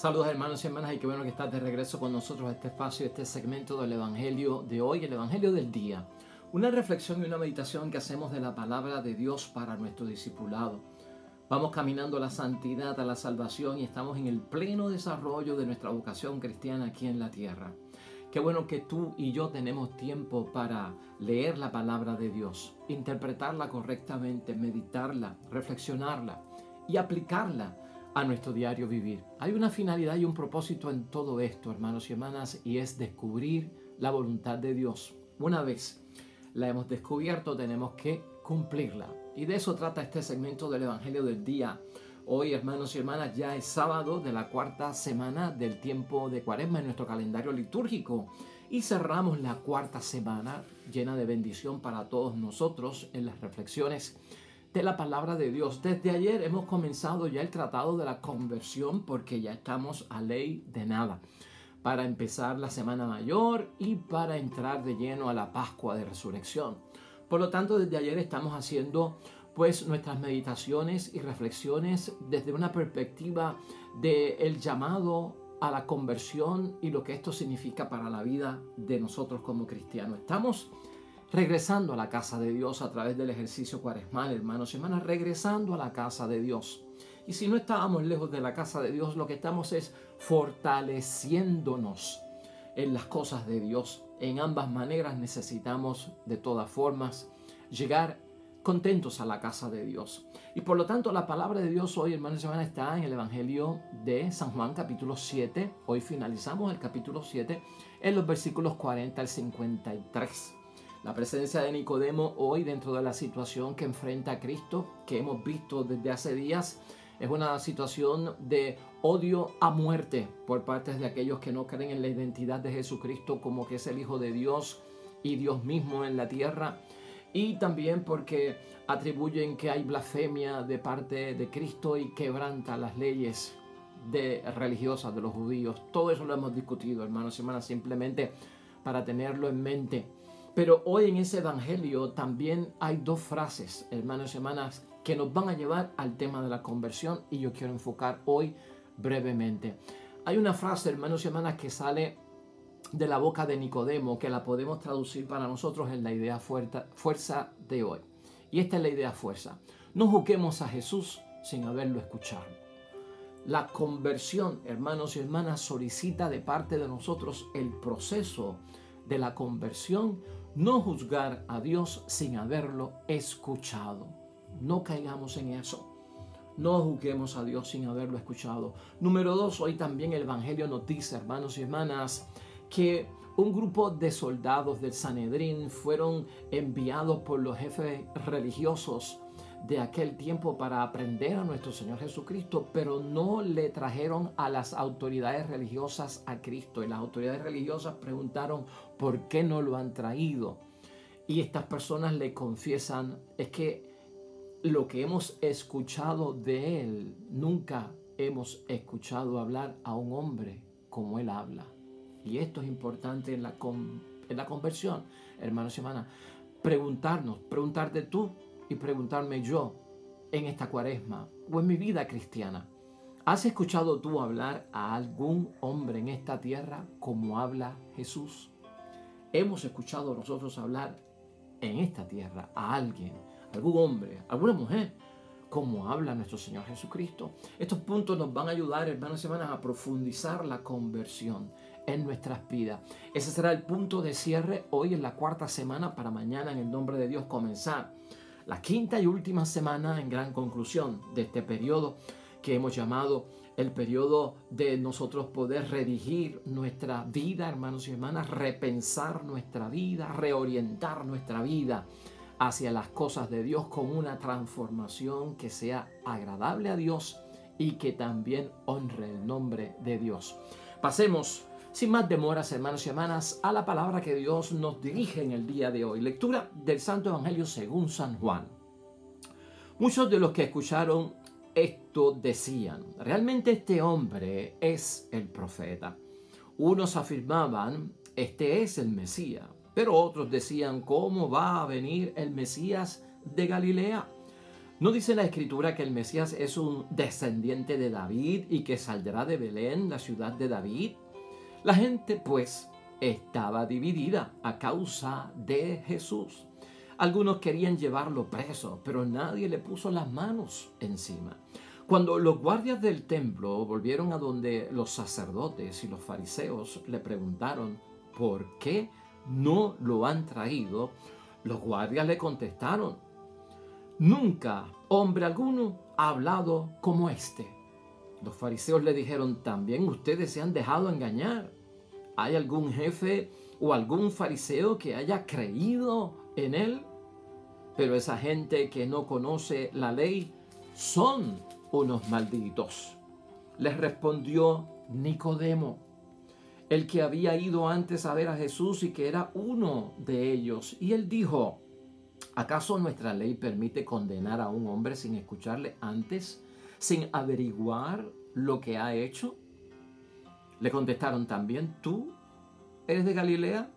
Saludos hermanos y hermanas y qué bueno que estás de regreso con nosotros a este espacio, este segmento del Evangelio de hoy, el Evangelio del día. Una reflexión y una meditación que hacemos de la palabra de Dios para nuestro discipulado. Vamos caminando a la santidad, a la salvación y estamos en el pleno desarrollo de nuestra vocación cristiana aquí en la tierra. Qué bueno que tú y yo tenemos tiempo para leer la palabra de Dios, interpretarla correctamente, meditarla, reflexionarla y aplicarla a nuestro diario vivir. Hay una finalidad y un propósito en todo esto, hermanos y hermanas, y es descubrir la voluntad de Dios. Una vez la hemos descubierto, tenemos que cumplirla. Y de eso trata este segmento del Evangelio del día. Hoy, hermanos y hermanas, ya es sábado de la cuarta semana del tiempo de Cuaresma en nuestro calendario litúrgico. Y cerramos la cuarta semana llena de bendición para todos nosotros en las reflexiones de la palabra de Dios. Desde ayer hemos comenzado ya el tratado de la conversión porque ya estamos a ley de nada para empezar la Semana Mayor y para entrar de lleno a la Pascua de Resurrección. Por lo tanto, desde ayer estamos haciendo pues nuestras meditaciones y reflexiones desde una perspectiva del llamado a la conversión y lo que esto significa para la vida de nosotros como cristianos. Estamos regresando a la casa de Dios a través del ejercicio cuaresmal, hermanos y hermanas, regresando a la casa de Dios. Y si no estábamos lejos de la casa de Dios, lo que estamos es fortaleciéndonos en las cosas de Dios. En ambas maneras necesitamos, de todas formas, llegar contentos a la casa de Dios. Y por lo tanto, la palabra de Dios hoy, hermanos y hermanas, está en el Evangelio de San Juan, capítulo 7. Hoy finalizamos el capítulo 7 en los versículos 40 al 53. La presencia de Nicodemo hoy dentro de la situación que enfrenta a Cristo, que hemos visto desde hace días, es una situación de odio a muerte por parte de aquellos que no creen en la identidad de Jesucristo como que es el Hijo de Dios y Dios mismo en la tierra. Y también porque atribuyen que hay blasfemia de parte de Cristo y quebranta las leyes religiosas de los judíos. Todo eso lo hemos discutido, hermanos y hermanas, simplemente para tenerlo en mente. Pero hoy en ese evangelio también hay dos frases, hermanos y hermanas, que nos van a llevar al tema de la conversión y yo quiero enfocar hoy brevemente. Hay una frase, hermanos y hermanas, que sale de la boca de Nicodemo, que la podemos traducir para nosotros en la idea fuerza de hoy. Y esta es la idea fuerza. No juzguemos a Jesús sin haberlo escuchado. La conversión, hermanos y hermanas, solicita de parte de nosotros el proceso de la conversión, no juzgar a Dios sin haberlo escuchado. No caigamos en eso. No juzguemos a Dios sin haberlo escuchado. Número 2, hoy también el Evangelio nos dice, hermanos y hermanas, que un grupo de soldados del Sanedrín fueron enviados por los jefes religiosos de aquel tiempo para aprender a nuestro Señor Jesucristo, pero no le trajeron a las autoridades religiosas a Cristo. Y las autoridades religiosas preguntaron por qué no lo han traído. Y estas personas le confiesan, es que lo que hemos escuchado de Él, nunca hemos escuchado hablar a un hombre como Él habla. Y esto es importante en la conversión, hermanos y hermanas. Preguntarte tú y preguntarme yo en esta cuaresma o en mi vida cristiana. ¿Has escuchado tú hablar a algún hombre en esta tierra como habla Jesús? ¿Hemos escuchado nosotros hablar en esta tierra a alguien, algún hombre, alguna mujer, como habla nuestro Señor Jesucristo? Estos puntos nos van a ayudar, hermanos y hermanas, a profundizar la conversión en nuestras vidas. Ese será el punto de cierre hoy en la cuarta semana para mañana, en el nombre de Dios, comenzar la quinta y última semana en gran conclusión de este periodo que hemos llamado el periodo de nosotros poder redirigir nuestra vida, hermanos y hermanas, repensar nuestra vida, reorientar nuestra vida hacia las cosas de Dios con una transformación que sea agradable a Dios y que también honre el nombre de Dios. Pasemos sin más demoras, hermanos y hermanas, a la palabra que Dios nos dirige en el día de hoy. Lectura del Santo Evangelio según San Juan. Muchos de los que escucharon esto decían, realmente este hombre es el profeta. Unos afirmaban, este es el Mesías, pero otros decían, ¿cómo va a venir el Mesías de Galilea? ¿No dice la Escritura que el Mesías es un descendiente de David y que saldrá de Belén, la ciudad de David? La gente, pues, estaba dividida a causa de Jesús. Algunos querían llevarlo preso, pero nadie le puso las manos encima. Cuando los guardias del templo volvieron a donde los sacerdotes y los fariseos le preguntaron por qué no lo han traído, los guardias le contestaron: nunca hombre alguno ha hablado como este. Los fariseos le dijeron: también ustedes se han dejado engañar. ¿Hay algún jefe o algún fariseo que haya creído en él? Pero esa gente que no conoce la ley son unos malditos. Les respondió Nicodemo, el que había ido antes a ver a Jesús y que era uno de ellos. Y él dijo: ¿acaso nuestra ley permite condenar a un hombre sin escucharle antes, sin averiguar lo que ha hecho? Le contestaron también: ¿tú eres de Galilea?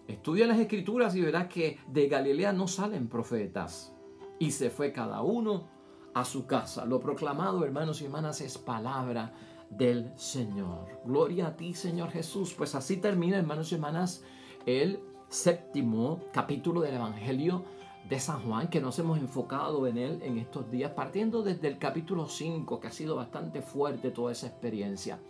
Estudia las Escrituras y verás que de Galilea no salen profetas. Y se fue cada uno a su casa. Lo proclamado, hermanos y hermanas, es palabra del Señor. Gloria a ti, Señor Jesús. Pues así termina, hermanos y hermanas, el 7º capítulo del Evangelio de San Juan, que nos hemos enfocado en él en estos días, partiendo desde el capítulo 5, que ha sido bastante fuerte toda esa experiencia.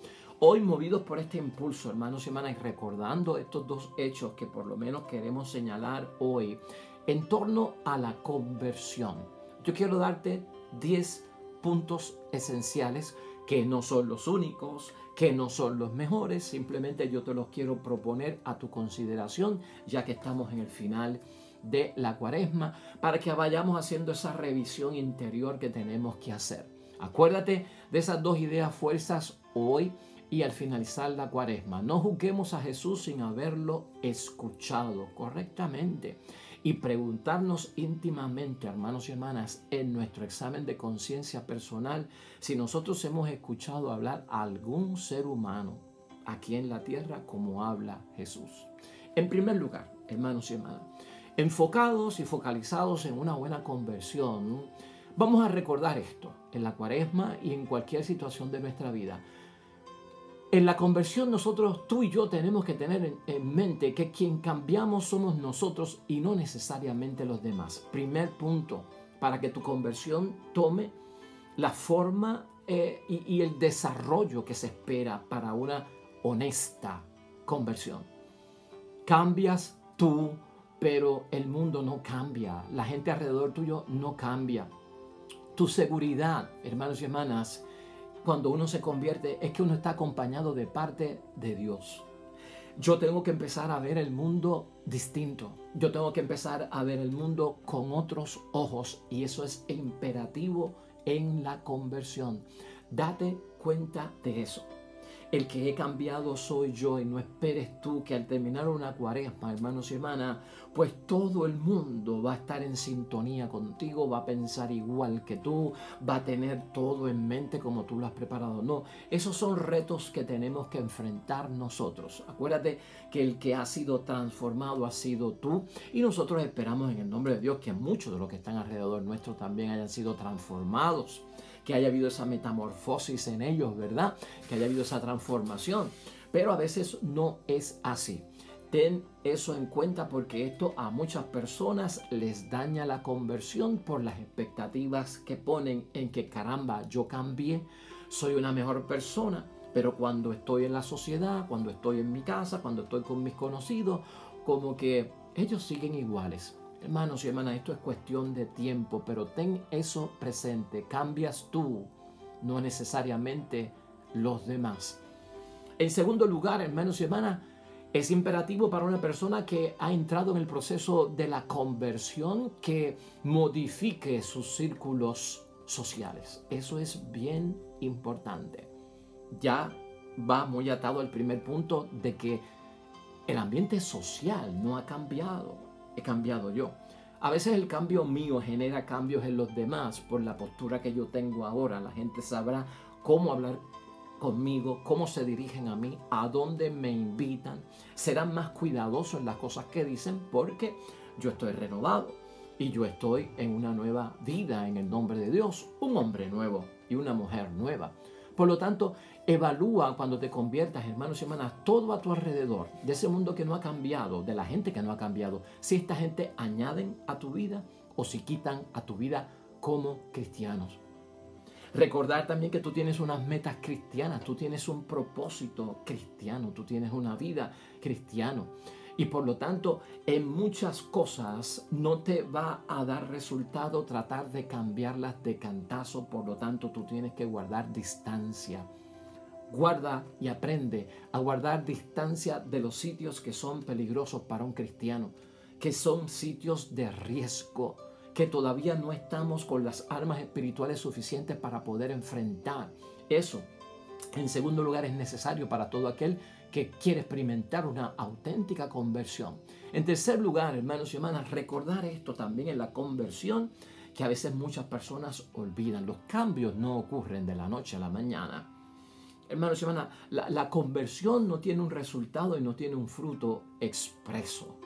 Hoy, movidos por este impulso, hermanos y hermanas, y recordando estos dos hechos que por lo menos queremos señalar hoy en torno a la conversión, yo quiero darte 10 puntos esenciales que no son los únicos, que no son los mejores, simplemente yo te los quiero proponer a tu consideración, ya que estamos en el final de la Cuaresma, para que vayamos haciendo esa revisión interior que tenemos que hacer. Acuérdate de esas dos ideas fuerzas hoy y al finalizar la Cuaresma. No juzguemos a Jesús sin haberlo escuchado correctamente, y preguntarnos íntimamente, hermanos y hermanas, en nuestro examen de conciencia personal, si nosotros hemos escuchado hablar a algún ser humano aquí en la tierra como habla Jesús. En primer lugar, hermanos y hermanas, enfocados y focalizados en una buena conversión, vamos a recordar esto en la Cuaresma y en cualquier situación de nuestra vida. En la conversión nosotros, tú y yo, tenemos que tener en mente que quien cambiamos somos nosotros y no necesariamente los demás. Primer punto, para que tu conversión tome la forma y el desarrollo que se espera para una honesta conversión. Cambias tú, pero el mundo no cambia. La gente alrededor tuyo no cambia. Tu seguridad, hermanos y hermanas, cuando uno se convierte, es que uno está acompañado de parte de Dios. Yo tengo que empezar a ver el mundo distinto. Yo tengo que empezar a ver el mundo con otros ojos, y eso es imperativo en la conversión. Date cuenta de eso. El que he cambiado soy yo, y no esperes tú que al terminar una Cuaresma, hermanos y hermanas, pues todo el mundo va a estar en sintonía contigo, va a pensar igual que tú, va a tener todo en mente como tú lo has preparado. No, esos son retos que tenemos que enfrentar nosotros. Acuérdate que el que ha sido transformado ha sido tú, y nosotros esperamos en el nombre de Dios que muchos de los que están alrededor nuestro también hayan sido transformados, que haya habido esa metamorfosis en ellos, ¿verdad? Que haya habido esa transformación. Pero a veces no es así. Ten eso en cuenta, porque esto a muchas personas les daña la conversión por las expectativas que ponen en que, caramba, yo cambié, soy una mejor persona, pero cuando estoy en la sociedad, cuando estoy en mi casa, cuando estoy con mis conocidos, como que ellos siguen iguales. Hermanos y hermanas, esto es cuestión de tiempo, pero ten eso presente. Cambias tú, no necesariamente los demás. En segundo lugar, hermanos y hermanas, es imperativo para una persona que ha entrado en el proceso de la conversión que modifique sus círculos sociales. Eso es bien importante. Ya va muy atado al primer punto de que el ambiente social no ha cambiado. He cambiado yo. A veces el cambio mío genera cambios en los demás por la postura que yo tengo ahora. La gente sabrá cómo hablar conmigo, cómo se dirigen a mí, a dónde me invitan. Serán más cuidadosos en las cosas que dicen porque yo estoy renovado. y yo estoy en una nueva vida en el nombre de Dios, un hombre nuevo y una mujer nueva. Por lo tanto, evalúa cuando te conviertas, hermanos y hermanas, todo a tu alrededor, de ese mundo que no ha cambiado, de la gente que no ha cambiado, si esta gente añaden a tu vida o si quitan a tu vida como cristianos. Recordar también que tú tienes unas metas cristianas, tú tienes un propósito cristiano, tú tienes una vida cristiana. Y por lo tanto, en muchas cosas no te va a dar resultado tratar de cambiarlas de cantazo. Por lo tanto, tú tienes que guardar distancia. Guarda y aprende a guardar distancia de los sitios que son peligrosos para un cristiano, que son sitios de riesgo, que todavía no estamos con las armas espirituales suficientes para poder enfrentar. Eso, en segundo lugar, es necesario para todo aquel que quiere experimentar una auténtica conversión. En tercer lugar, hermanos y hermanas, recordar esto también en la conversión, que a veces muchas personas olvidan. Los cambios no ocurren de la noche a la mañana. Hermanos y hermanas, la conversión no tiene un resultado y no tiene un fruto expreso.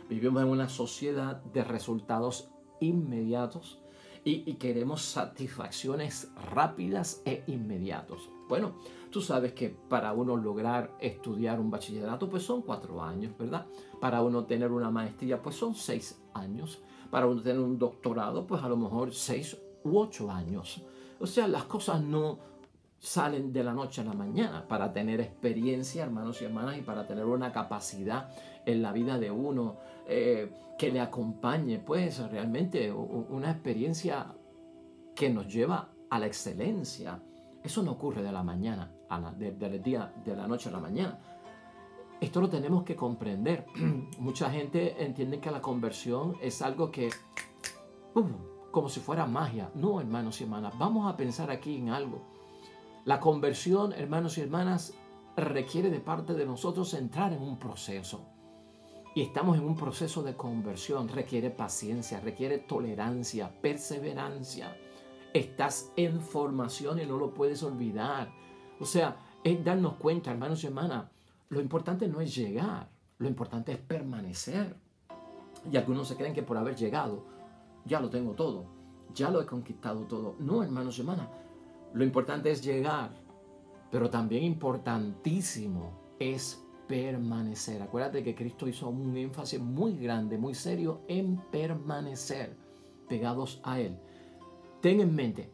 Vivimos en una sociedad de resultados inmediatos y queremos satisfacciones rápidas e inmediatos. Bueno, tú sabes que para uno lograr estudiar un bachillerato, pues son 4 años, ¿verdad? Para uno tener una maestría, pues son 6 años. Para uno tener un doctorado, pues a lo mejor 6 u 8 años. O sea, las cosas no salen de la noche a la mañana. Para tener experiencia, hermanos y hermanas, y para tener una capacidad en la vida de uno que le acompañe, pues realmente una experiencia que nos lleva a la excelencia. Eso no ocurre de la mañana, del día, de la noche a la mañana. Esto lo tenemos que comprender. Mucha gente entiende que la conversión es algo que, como si fuera magia. No, hermanos y hermanas, vamos a pensar aquí en algo. La conversión, hermanos y hermanas, requiere de parte de nosotros entrar en un proceso. Y estamos en un proceso de conversión. Requiere paciencia, requiere tolerancia, perseverancia. Estás en formación y no lo puedes olvidar. O sea, es darnos cuenta, hermanos y hermanas, lo importante no es llegar, lo importante es permanecer. Y algunos se creen que por haber llegado, ya lo tengo todo, ya lo he conquistado todo. No, hermanos y hermanas, lo importante es llegar, pero también importantísimo es permanecer. Acuérdate que Cristo hizo un énfasis muy grande, muy serio en permanecer pegados a Él. Ten en mente,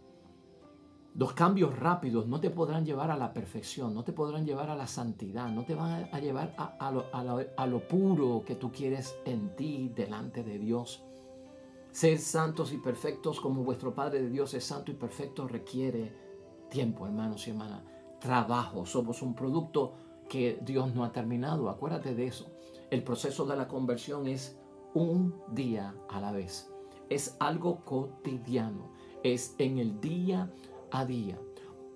los cambios rápidos no te podrán llevar a la perfección, no te podrán llevar a la santidad, no te van a llevar a lo puro que tú quieres en ti delante de Dios. Ser santos y perfectos como vuestro Padre de Dios es santo y perfecto requiere tiempo, hermanos y hermanas. Trabajo, somos un producto que Dios no ha terminado, acuérdate de eso. El proceso de la conversión es un día a la vez, es algo cotidiano, es en el día a día.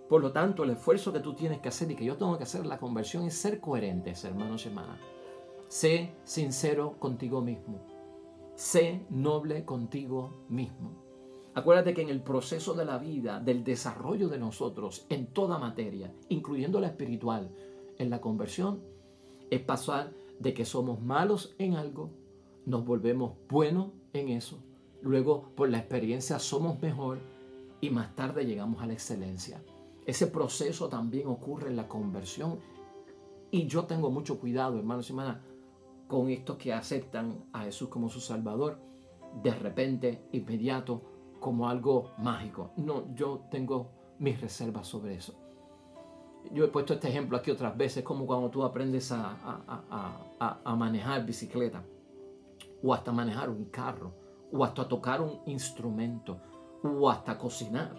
Por lo tanto, el esfuerzo que tú tienes que hacer y que yo tengo que hacer en la conversión es ser coherentes, hermanos y hermanas. Sé sincero contigo mismo, sé noble contigo mismo. Acuérdate que en el proceso de la vida, del desarrollo de nosotros en toda materia, incluyendo la espiritual, en la conversión, es pasar de que somos malos en algo, nos volvemos buenos en eso, luego por la experiencia somos mejor y más tarde llegamos a la excelencia. Ese proceso también ocurre en la conversión y yo tengo mucho cuidado, hermanos y hermanas, con estos que aceptan a Jesús como su Salvador de repente, inmediato, como algo mágico. No, yo tengo mis reservas sobre eso. Yo he puesto este ejemplo aquí otras veces, como cuando tú aprendes a manejar bicicleta, o hasta manejar un carro, o hasta tocar un instrumento, o hasta cocinar.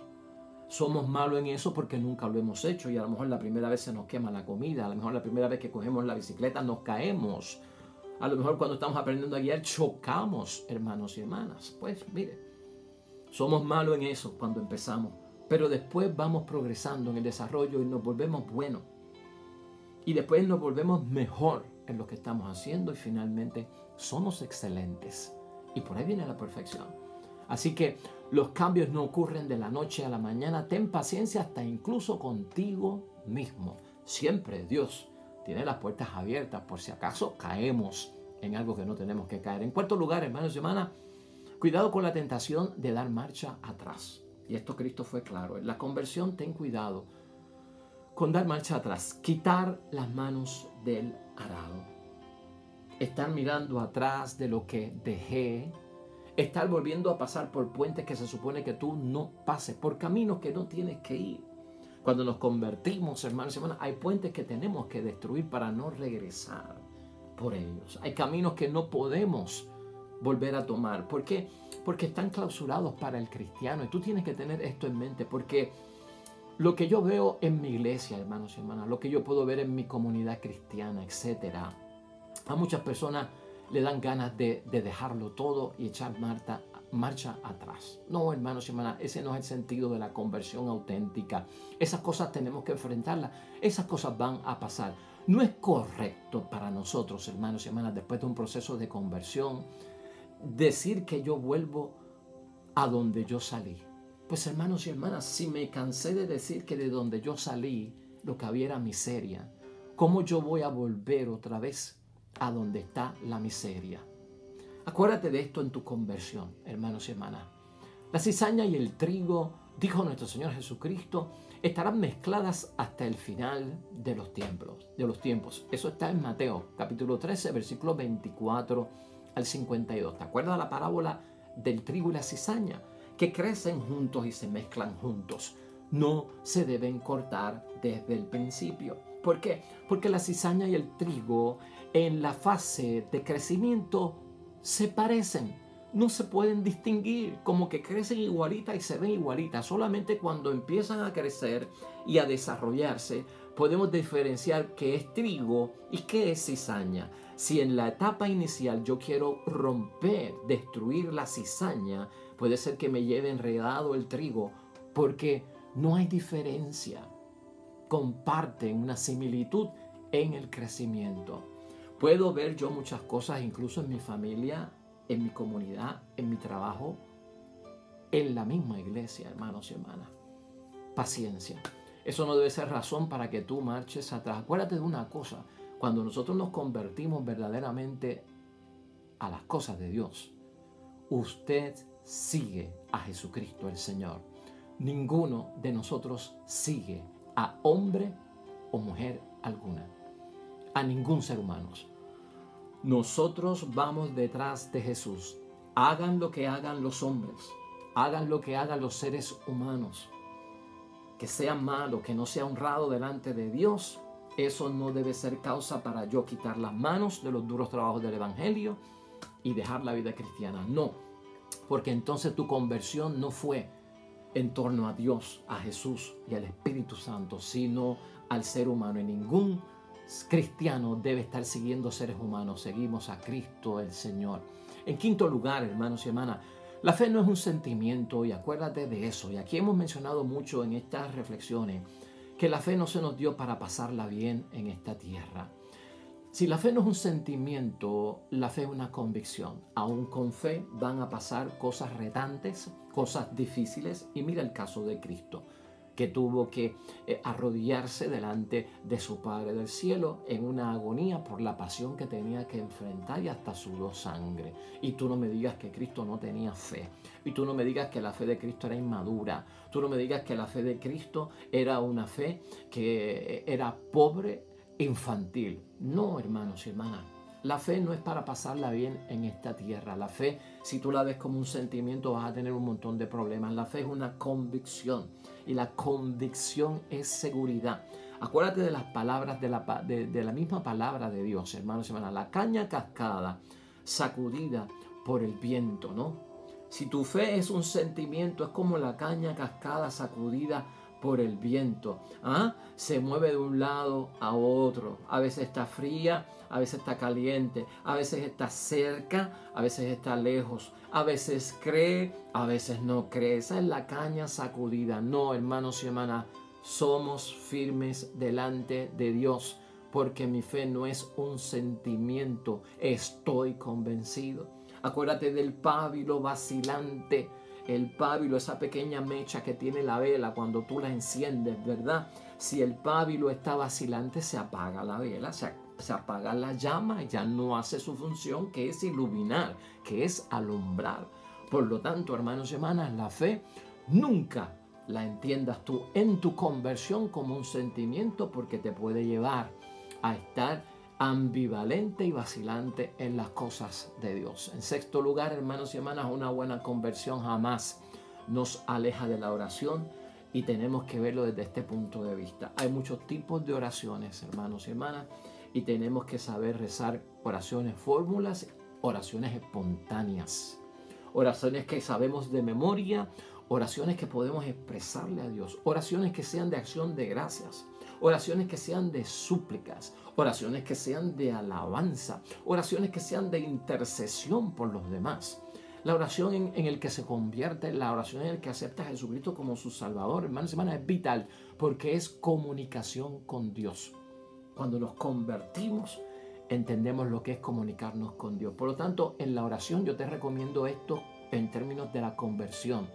Somos malos en eso porque nunca lo hemos hecho y a lo mejor la primera vez se nos quema la comida, a lo mejor la primera vez que cogemos la bicicleta nos caemos, a lo mejor cuando estamos aprendiendo a guiar chocamos, hermanos y hermanas. Pues mire, somos malos en eso cuando empezamos, pero después vamos progresando en el desarrollo y nos volvemos buenos. Y después nos volvemos mejor en lo que estamos haciendo y finalmente somos excelentes. Y por ahí viene la perfección. Así que los cambios no ocurren de la noche a la mañana. Ten paciencia hasta incluso contigo mismo. Siempre Dios tiene las puertas abiertas por si acaso caemos en algo que no tenemos que caer. En cuarto lugar, hermanos y hermanas, Cuidado con la tentación de dar marcha atrás. Y esto Cristo fue claro. En la conversión ten cuidado con dar marcha atrás. Quitar las manos del arado. Estar mirando atrás de lo que dejé. Estar volviendo a pasar por puentes que se supone que tú no pases. Por caminos que no tienes que ir. Cuando nos convertimos, hermanos y hermanas, hay puentes que tenemos que destruir para no regresar por ellos. Hay caminos que no podemos volver a tomar. ¿Por qué? Porque están clausurados para el cristiano. Y tú tienes que tener esto en mente, porque lo que yo veo en mi iglesia, hermanos y hermanas, lo que yo puedo ver en mi comunidad cristiana, etcétera, a muchas personas le dan ganas de dejarlo todo y echar marcha atrás. No, hermanos y hermanas, ese no es el sentido de la conversión auténtica. Esas cosas tenemos que enfrentarlas. Esas cosas van a pasar. No es correcto para nosotros, hermanos y hermanas, después de un proceso de conversión, decir que yo vuelvo a donde yo salí. Pues, hermanos y hermanas, si me cansé de decir que de donde yo salí lo que había era miseria, ¿cómo yo voy a volver otra vez a donde está la miseria? Acuérdate de esto en tu conversión, hermanos y hermanas. La cizaña y el trigo, dijo nuestro Señor Jesucristo, estarán mezcladas hasta el final de los tiempos. Eso está en Mateo, capítulo 13, versículo 24 al 52. ¿Te acuerdas la parábola del trigo y la cizaña? Que crecen juntos y se mezclan juntos. No se deben cortar desde el principio. ¿Por qué? Porque la cizaña y el trigo en la fase de crecimiento se parecen. No se pueden distinguir, como que crecen igualitas y se ven igualitas. Solamente cuando empiezan a crecer y a desarrollarse podemos diferenciar qué es trigo y qué es cizaña. Si en la etapa inicial yo quiero romper, destruir la cizaña, puede ser que me lleve enredado el trigo, porque no hay diferencia. Comparten una similitud en el crecimiento. Puedo ver yo muchas cosas, incluso en mi familia, en mi comunidad, en mi trabajo, en la misma iglesia, hermanos y hermanas. Paciencia. Eso no debe ser razón para que tú marches atrás. Acuérdate de una cosa. Cuando nosotros nos convertimos verdaderamente a las cosas de Dios, usted sigue a Jesucristo el Señor. Ninguno de nosotros sigue a hombre o mujer alguna, a ningún ser humano. Nosotros vamos detrás de Jesús. Hagan lo que hagan los hombres, hagan lo que hagan los seres humanos, que sea malo, que no sea honrado delante de Dios. Eso no debe ser causa para yo quitar las manos de los duros trabajos del Evangelio y dejar la vida cristiana. No, porque entonces tu conversión no fue en torno a Dios, a Jesús y al Espíritu Santo, sino al ser humano. Y ningún cristiano debe estar siguiendo seres humanos. Seguimos a Cristo el Señor. En quinto lugar, hermanos y hermanas, la fe no es un sentimiento, y acuérdate de eso. Y aquí hemos mencionado mucho en estas reflexiones que la fe no se nos dio para pasarla bien en esta tierra. Si la fe no es un sentimiento, la fe es una convicción. Aún con fe van a pasar cosas retantes, cosas difíciles. Y mira el caso de Cristo, que tuvo que arrodillarse delante de su Padre del cielo en una agonía por la pasión que tenía que enfrentar, y hasta sudó sangre. Y tú no me digas que Cristo no tenía fe. Y tú no me digas que la fe de Cristo era inmadura. Tú no me digas que la fe de Cristo era una fe que era pobre, infantil. No, hermanos y hermanas. La fe no es para pasarla bien en esta tierra. La fe, si tú la ves como un sentimiento, vas a tener un montón de problemas. La fe es una convicción, y la convicción es seguridad. Acuérdate de las palabras de la misma palabra de Dios, hermanos y hermanas. La caña cascada, sacudida por el viento, ¿no? Si tu fe es un sentimiento, es como la caña cascada sacudida por el viento. Se mueve de un lado a otro. A veces está fría, a veces está caliente, a veces está cerca, a veces está lejos, a veces cree, a veces no cree. Esa es la caña sacudida. No, hermanos y hermanas, somos firmes delante de Dios, porque mi fe no es un sentimiento, estoy convencido. Acuérdate del pábilo vacilante. El pábilo, esa pequeña mecha que tiene la vela cuando tú la enciendes, ¿verdad? Si el pábilo está vacilante, se apaga la vela, se apaga la llama y ya no hace su función, que es iluminar, que es alumbrar. Por lo tanto, hermanos y hermanas, la fe nunca la entiendas tú en tu conversión como un sentimiento, porque te puede llevar a estar ambivalente y vacilante en las cosas de Dios. En sexto lugar, hermanos y hermanas, una buena conversión jamás nos aleja de la oración, y tenemos que verlo desde este punto de vista. Hay muchos tipos de oraciones, hermanos y hermanas, y tenemos que saber rezar oraciones fórmulas, oraciones espontáneas, oraciones que sabemos de memoria, oraciones que podemos expresarle a Dios, oraciones que sean de acción de gracias, oraciones que sean de súplicas, oraciones que sean de alabanza, oraciones que sean de intercesión por los demás. La oración en el que se convierte, la oración en el que acepta a Jesucristo como su Salvador, hermanos y hermanas, es vital, porque es comunicación con Dios. Cuando nos convertimos, entendemos lo que es comunicarnos con Dios. Por lo tanto, en la oración yo te recomiendo esto en términos de la conversión.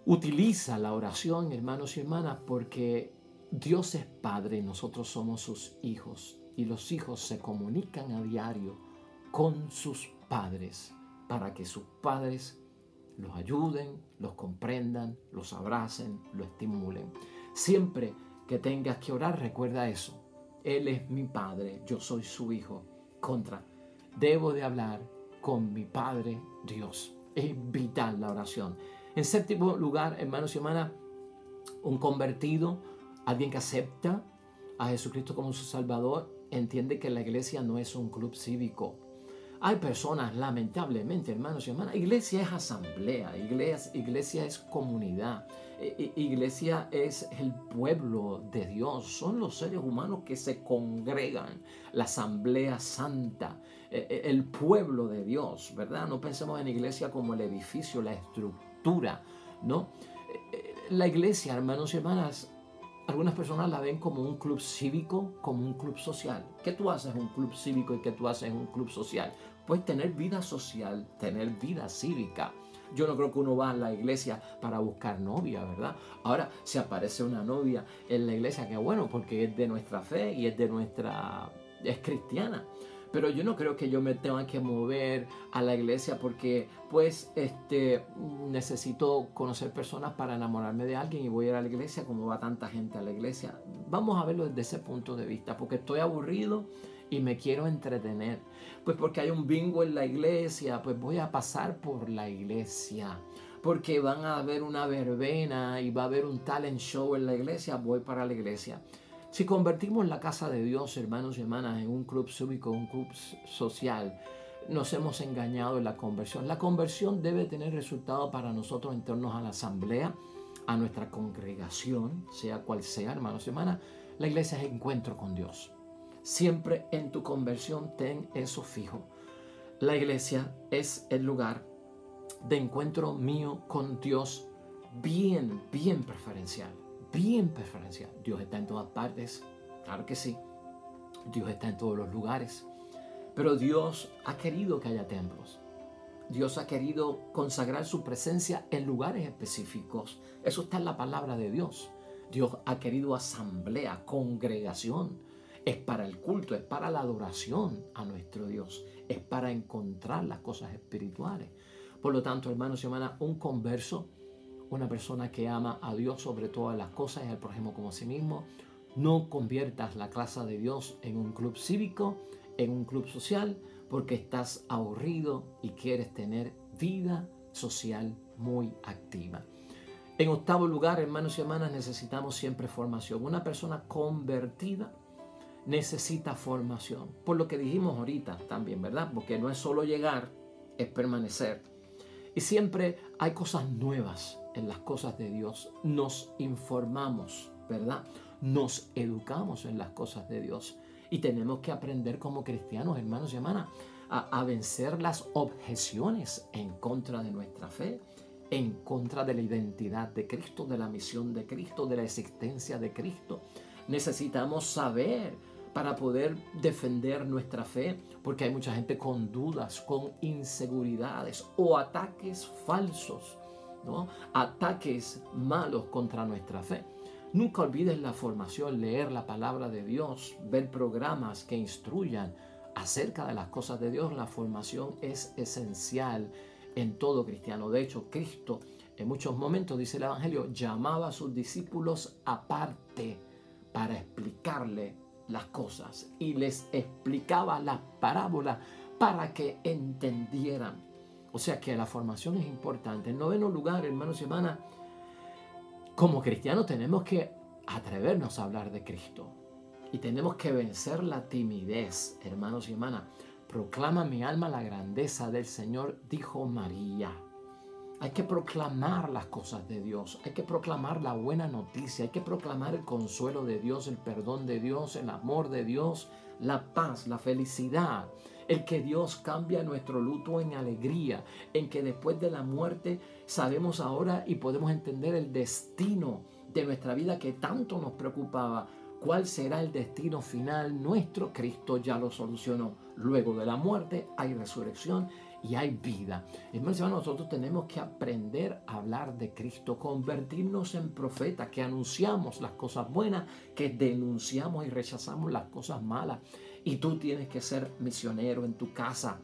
Utiliza la oración, hermanos y hermanas, porque Dios es Padre y nosotros somos sus hijos. Y los hijos se comunican a diario con sus padres, para que sus padres los ayuden, los comprendan, los abracen, los estimulen. Siempre que tengas que orar, recuerda eso. Él es mi Padre, yo soy su hijo. Debo de hablar con mi Padre Dios. Es vital la oración. En séptimo lugar, hermanos y hermanas, un convertido, alguien que acepta a Jesucristo como su Salvador, entiende que la iglesia no es un club cívico. Hay personas, lamentablemente, hermanos y hermanas, iglesia es asamblea, iglesia es comunidad, iglesia es el pueblo de Dios, son los seres humanos que se congregan, la asamblea santa, el pueblo de Dios, ¿verdad? No pensemos en iglesia como el edificio, la estructura, ¿no? La iglesia, hermanos y hermanas, algunas personas la ven como un club cívico, como un club social. ¿Qué tú haces en un club cívico y qué tú haces en un club social? Pues tener vida social, tener vida cívica. Yo no creo que uno va a la iglesia para buscar novia, ¿verdad? Ahora, si aparece una novia en la iglesia, qué bueno, porque es de nuestra fe y es cristiana. Pero yo no creo que yo me tenga que mover a la iglesia porque pues necesito conocer personas para enamorarme de alguien y voy a ir a la iglesia como va tanta gente a la iglesia. Vamos a verlo desde ese punto de vista, porque estoy aburrido y me quiero entretener. Pues porque hay un bingo en la iglesia, pues voy a pasar por la iglesia. Porque van a haber una verbena y va a haber un talent show en la iglesia, voy para la iglesia. Si convertimos la casa de Dios, hermanos y hermanas, en un club cívico, un club social, nos hemos engañado en la conversión. La conversión debe tener resultado para nosotros en torno a la asamblea, a nuestra congregación, sea cual sea, hermanos y hermanas. La iglesia es encuentro con Dios. Siempre en tu conversión ten eso fijo. La iglesia es el lugar de encuentro mío con Dios bien preferencial. Bien preferencial. Dios está en todas partes, claro que sí. Dios está en todos los lugares. Pero Dios ha querido que haya templos. Dios ha querido consagrar su presencia en lugares específicos. Eso está en la palabra de Dios. Dios ha querido asamblea, congregación. Es para el culto, es para la adoración a nuestro Dios. Es para encontrar las cosas espirituales. Por lo tanto, hermanos y hermanas, un converso, una persona que ama a Dios sobre todas las cosas y al prójimo como a sí mismo, no conviertas la casa de Dios en un club cívico, en un club social, porque estás aburrido y quieres tener vida social muy activa. En octavo lugar, hermanos y hermanas, necesitamos siempre formación. Una persona convertida necesita formación. Por lo que dijimos ahorita también, ¿verdad? Porque no es solo llegar, es permanecer. Y siempre hay cosas nuevas en las cosas de Dios. Nos informamos, ¿verdad? Nos educamos en las cosas de Dios. Y tenemos que aprender como cristianos, hermanos y hermanas, a vencer las objeciones en contra de nuestra fe, en contra de la identidad de Cristo, de la misión de Cristo, de la existencia de Cristo. Necesitamos saber para poder defender nuestra fe, porque hay mucha gente con dudas, con inseguridades o ataques falsos, ¿no? Ataques malos contra nuestra fe. Nunca olvides la formación, leer la palabra de Dios, ver programas que instruyan acerca de las cosas de Dios. La formación es esencial en todo cristiano. De hecho, Cristo en muchos momentos, dice el Evangelio, llamaba a sus discípulos aparte para explicarle las cosas y les explicaba las parábolas para que entendieran. O sea que la formación es importante. En noveno lugar, hermanos y hermanas, como cristianos tenemos que atrevernos a hablar de Cristo y tenemos que vencer la timidez, hermanos y hermanas. Proclama mi alma la grandeza del Señor, dijo María. Hay que proclamar las cosas de Dios, hay que proclamar la buena noticia, hay que proclamar el consuelo de Dios, el perdón de Dios, el amor de Dios, la paz, la felicidad, el que Dios cambia nuestro luto en alegría, en que después de la muerte sabemos ahora y podemos entender el destino de nuestra vida que tanto nos preocupaba. ¿Cuál será el destino final nuestro? Cristo ya lo solucionó. Luego de la muerte hay resurrección y hay vida. Hermanos, nosotros tenemos que aprender a hablar de Cristo, convertirnos en profetas, que anunciamos las cosas buenas, que denunciamos y rechazamos las cosas malas. Y tú tienes que ser misionero en tu casa.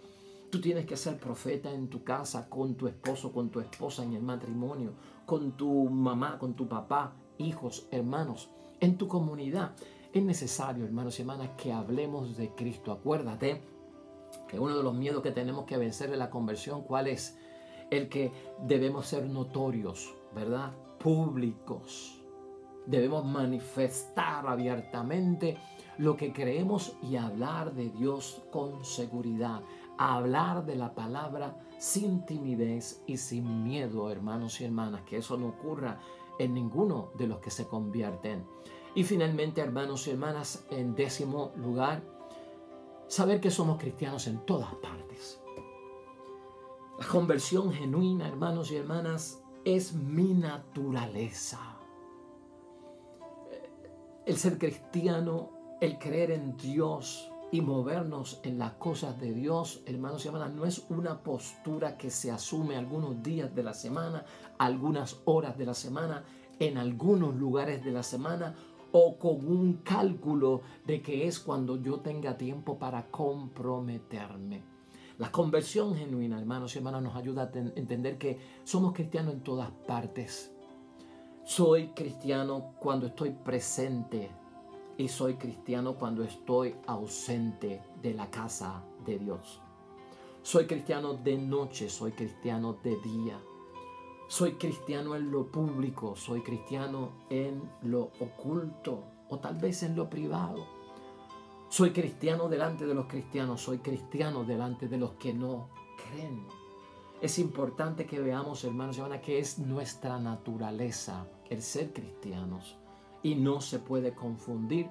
Tú tienes que ser profeta en tu casa, con tu esposo, con tu esposa, en el matrimonio, con tu mamá, con tu papá, hijos, hermanos, en tu comunidad. Es necesario, hermanos y hermanas, que hablemos de Cristo. Acuérdate que uno de los miedos que tenemos que vencer de la conversión, ¿cuál es? El que debemos ser notorios, ¿verdad? Públicos. Debemos manifestar abiertamente lo que creemos y hablar de Dios con seguridad. Hablar de la palabra sin timidez y sin miedo, hermanos y hermanas. Que eso no ocurra en ninguno de los que se convierten. Y finalmente, hermanos y hermanas, en décimo lugar, saber que somos cristianos en todas partes. La conversión genuina, hermanos y hermanas, es mi naturaleza. El ser cristiano, el creer en Dios y movernos en las cosas de Dios, hermanos y hermanas, no es una postura que se asume algunos días de la semana, algunas horas de la semana, en algunos lugares de la semana, o con un cálculo de que es cuando yo tenga tiempo para comprometerme. La conversión genuina, hermanos y hermanas, nos ayuda a entender que somos cristianos en todas partes. Soy cristiano cuando estoy presente y soy cristiano cuando estoy ausente de la casa de Dios. Soy cristiano de noche, soy cristiano de día. Soy cristiano en lo público, soy cristiano en lo oculto o tal vez en lo privado. Soy cristiano delante de los cristianos, soy cristiano delante de los que no creen. Es importante que veamos, hermanos y hermanas, que es nuestra naturaleza el ser cristianos y no se puede confundir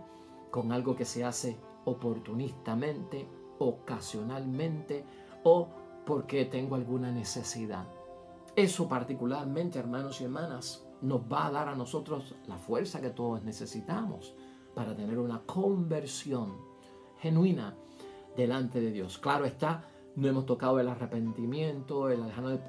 con algo que se hace oportunistamente, ocasionalmente o porque tengo alguna necesidad. Eso particularmente, hermanos y hermanas, nos va a dar a nosotros la fuerza que todos necesitamos para tener una conversión genuina delante de Dios. Claro está, no hemos tocado el arrepentimiento,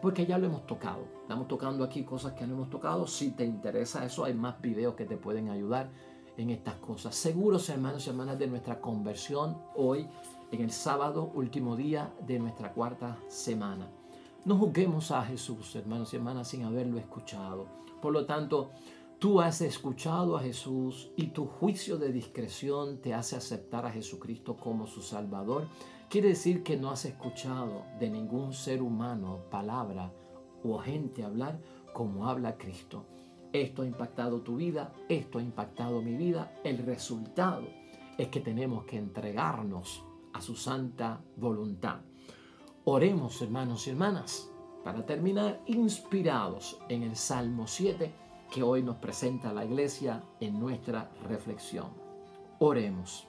porque ya lo hemos tocado. Estamos tocando aquí cosas que no hemos tocado. Si te interesa eso, hay más videos que te pueden ayudar en estas cosas. Seguros, hermanos y hermanas, de nuestra conversión hoy, en el sábado, último día de nuestra cuarta semana. No juzguemos a Jesús, hermanos y hermanas, sin haberlo escuchado. Por lo tanto, tú has escuchado a Jesús y tu juicio de discreción te hace aceptar a Jesucristo como su Salvador. Quiere decir que no has escuchado de ningún ser humano palabra o gente hablar como habla Cristo. Esto ha impactado tu vida, esto ha impactado mi vida. El resultado es que tenemos que entregarnos a su santa voluntad. Oremos, hermanos y hermanas, para terminar inspirados en el Salmo 7 que hoy nos presenta la iglesia en nuestra reflexión. Oremos.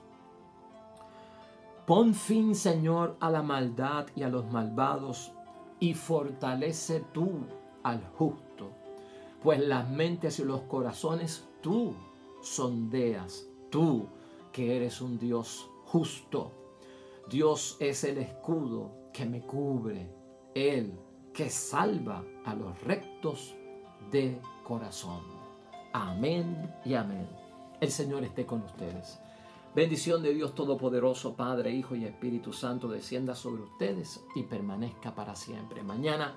Pon fin, Señor, a la maldad y a los malvados y fortalece tú al justo, pues las mentes y los corazones tú sondeas, tú que eres un Dios justo. Dios es el escudo que me cubre, Él que salva a los rectos de corazón. Amén y amén. El Señor esté con ustedes. Bendición de Dios Todopoderoso, Padre, Hijo y Espíritu Santo, descienda sobre ustedes y permanezca para siempre. Mañana,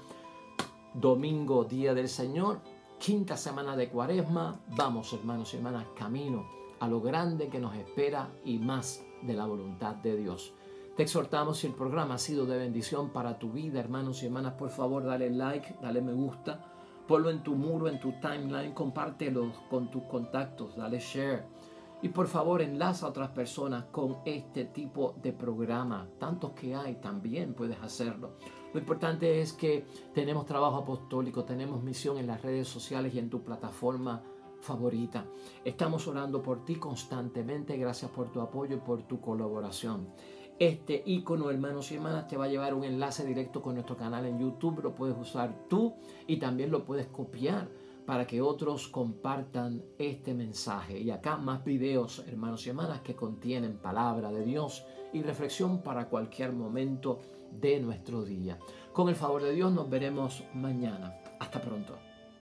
domingo, día del Señor, quinta semana de Cuaresma. Vamos, hermanos y hermanas, camino a lo grande que nos espera y más de la voluntad de Dios. Te exhortamos, si el programa ha sido de bendición para tu vida, hermanos y hermanas, por favor, dale like, dale me gusta, ponlo en tu muro, en tu timeline, compártelo con tus contactos, dale share. Y por favor, enlaza a otras personas con este tipo de programa. Tantos que hay, también puedes hacerlo. Lo importante es que tenemos trabajo apostólico, tenemos misión en las redes sociales y en tu plataforma favorita. Estamos orando por ti constantemente. Gracias por tu apoyo y por tu colaboración. Este icono, hermanos y hermanas, te va a llevar un enlace directo con nuestro canal en YouTube. Lo puedes usar tú y también lo puedes copiar para que otros compartan este mensaje. Y acá más videos, hermanos y hermanas, que contienen palabra de Dios y reflexión para cualquier momento de nuestro día. Con el favor de Dios nos veremos mañana. Hasta pronto.